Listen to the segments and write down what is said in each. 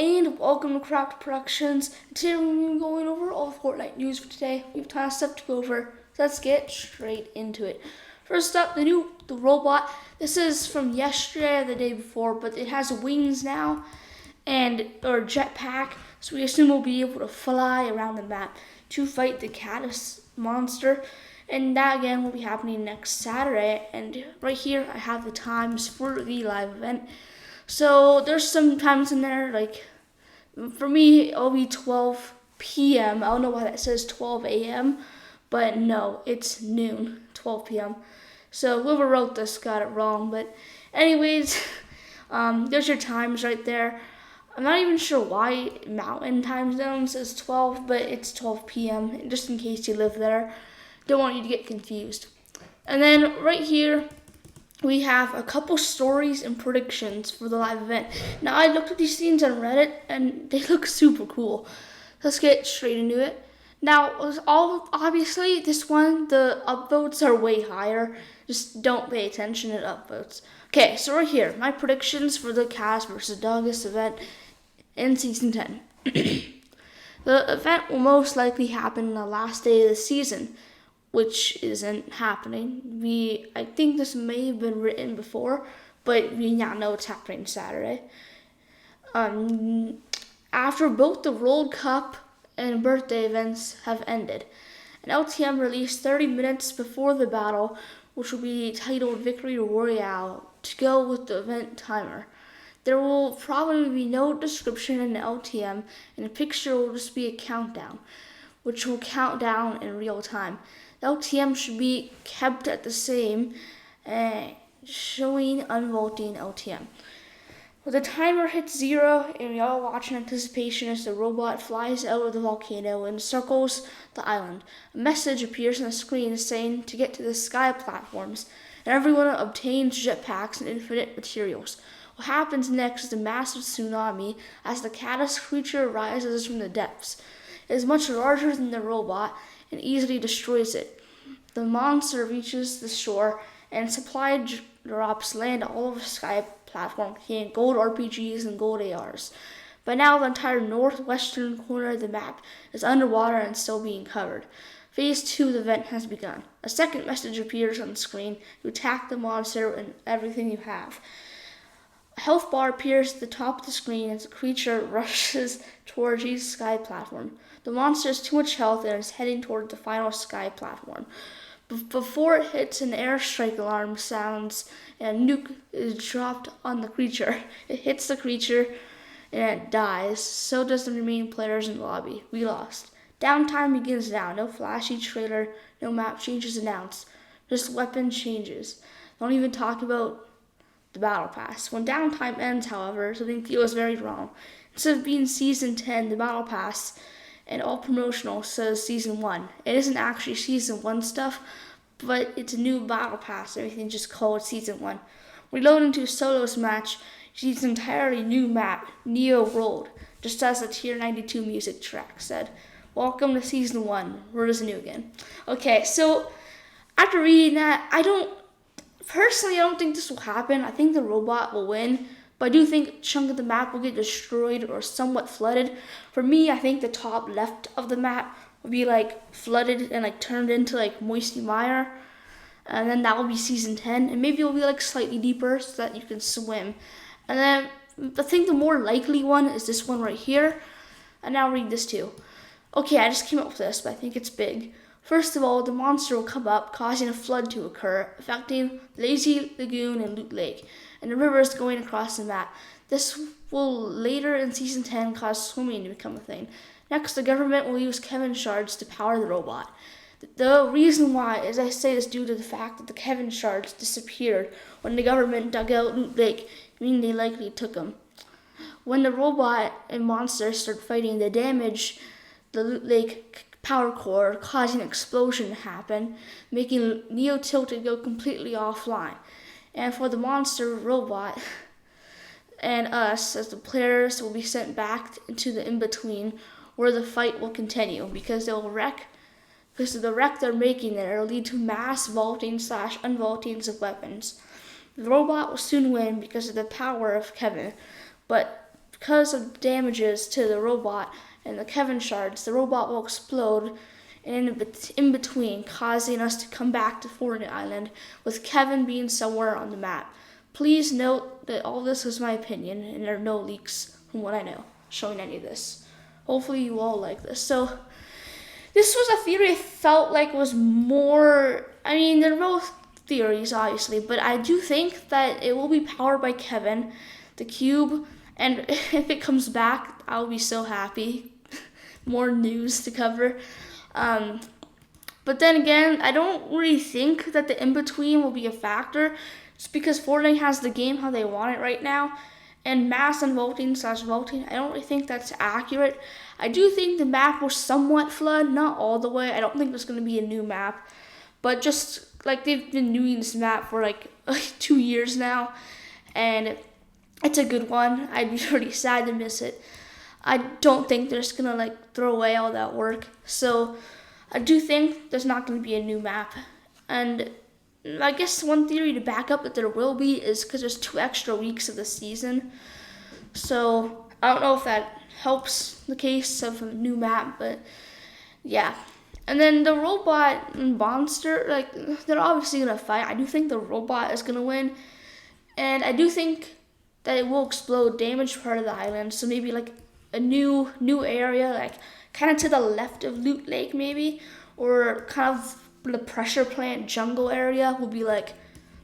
and welcome to Craft Productions. Today we're going to be going over all the Fortnite news for today. We have a ton of stuff to go over, so let's get straight into it. First up, the robot. This is from yesterday or the day before, but it has wings now or jetpack, so we assume we'll be able to fly around the map to fight the Caddis monster. And that again will be happening next Saturday. And right here I have the times for the live event. So there's some times in there, like for me it'll be 12 p.m. I don't know why that says 12 a.m. But no, it's noon, 12 p.m. So whoever wrote this got it wrong. But anyways, there's your times right there. I'm not even sure why Mountain Time Zone says 12, but it's 12 p.m. just in case you live there. Don't want you to get confused. And then right here, we have a couple stories and predictions for the live event. Now, I looked at these scenes on Reddit, and they look super cool. Let's get straight into it. Now, obviously, this one, the upvotes are way higher. Just don't pay attention to upvotes. Okay, so right here, my predictions for the Cass vs. Douglas event in Season 10. The event will most likely happen on the last day of the season, which isn't happening. I think this may have been written before, but we now know it's happening Saturday. After both the World Cup and birthday events have ended, an LTM released 30 minutes before the battle, which will be titled Victory Royale, to go with the event timer. There will probably be no description in the LTM, and the picture will just be a countdown, which will count down in real time. The LTM should be kept at the same, showing unvaulting LTM. When the timer hits 0, and we all watch in anticipation as the robot flies out of the volcano and circles the island, a message appears on the screen saying to get to the sky platforms, and everyone obtains jetpacks and infinite materials. What happens next is a massive tsunami as the Caddis creature rises from the depths. It is much larger than the robot and easily destroys it. The monster reaches the shore, and supply drops land all over the sky platform containing gold RPGs and gold ARs. By now, the entire northwestern corner of the map is underwater and still being covered. Phase 2 of the event has begun. A second message appears on the screen. You attack the monster and everything you have. A health bar appears at the top of the screen as the creature rushes towards each sky platform. The monster has too much health and is heading toward the final sky platform. Before it hits, an airstrike alarm sounds and a nuke is dropped on the creature. It hits the creature and it dies. So does the remaining players in the lobby. We lost. Downtime begins now. No flashy trailer, no map changes announced. Just weapon changes. Don't even talk about the battle pass. When downtime ends, however, something feels very wrong. Instead of being Season 10, the battle pass and all promotional says Season 1. It isn't actually Season 1 stuff, but it's a new battle pass. Everything's just called Season 1. We load into a solos match. She's an entirely new map, Neo World, just as the Tier 92 music track said. Welcome to Season 1. Word is new again. Okay, so after reading that, I don't think this will happen. I think the robot will win. But I do think a chunk of the map will get destroyed or somewhat flooded. For me, I think the top left of the map will be like flooded and like turned into like moisty mire. And then that will be Season 10. And maybe it'll be like slightly deeper so that you can swim. And then I think the more likely one is this one right here. And now read this too. Okay, I just came up with this, but I think it's big. First of all, the monster will come up, causing a flood to occur, affecting Lazy Lagoon and Loot Lake, and the rivers going across the map. This will later in Season 10 cause swimming to become a thing. Next, the government will use Kevin shards to power the robot. The reason why is I say this due to the fact that the Kevin shards disappeared when the government dug out Loot Lake, meaning they likely took them. When the robot and monsters start fighting, they damage the Loot Lake power core, causing an explosion to happen, making Neo Tilted go completely offline. And for the monster robot and us as the players will be sent back into the in-between where the fight will continue because of the wreck they're making there will lead to mass vaulting/unvaultings of weapons. The robot will soon win because of the power of Kevin, but because of damages to the robot and the Kevin shards, the robot will explode and in between, causing us to come back to Fortnite Island with Kevin being somewhere on the map. Please note that all this is my opinion and there are no leaks from what I know showing any of this. Hopefully you all like this. So this was a theory I felt like was more, I mean, they're both theories obviously, but I do think that it will be powered by Kevin, the cube, and if it comes back, I'll be so happy. More news to cover. But then again, I don't really think that the in-between will be a factor. Just because Fortnite has the game how they want it right now. And mass unvoting/voting, I don't really think that's accurate. I do think the map will somewhat flood, not all the way. I don't think there's going to be a new map. But just like they've been doing this map for like 2 years now. And it's a good one. I'd be pretty sad to miss it. I don't think they're just gonna like throw away all that work. So I do think there's not gonna be a new map. And I guess one theory to back up that there will be is because there's 2 extra weeks of the season. So I don't know if that helps the case of a new map, but yeah. And then the robot and monster, like they're obviously gonna fight. I do think the robot is gonna win. And I do think that it will explode, damage part of the island. So maybe like a new area, like kind of to the left of Loot Lake maybe, or kind of the pressure plant jungle area will be like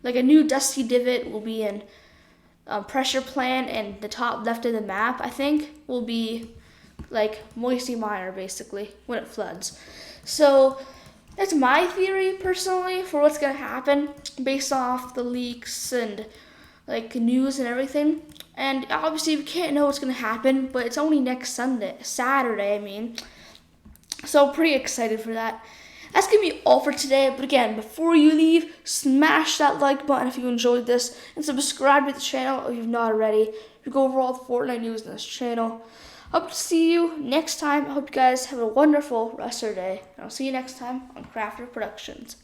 a new dusty divot will be in pressure plant, and the top left of the map I think will be like Moisty Mire basically when it floods. So that's my theory personally for what's gonna happen based off the leaks and like news and everything. And obviously we can't know what's gonna happen, but it's only next Saturday, I mean. So pretty excited for that. That's gonna be all for today. But again, before you leave, smash that like button if you enjoyed this, and subscribe to the channel if you've not already. We go over all the Fortnite news in this channel. Hope to see you next time. I hope you guys have a wonderful rest of your day. And I'll see you next time on Crafter Productions.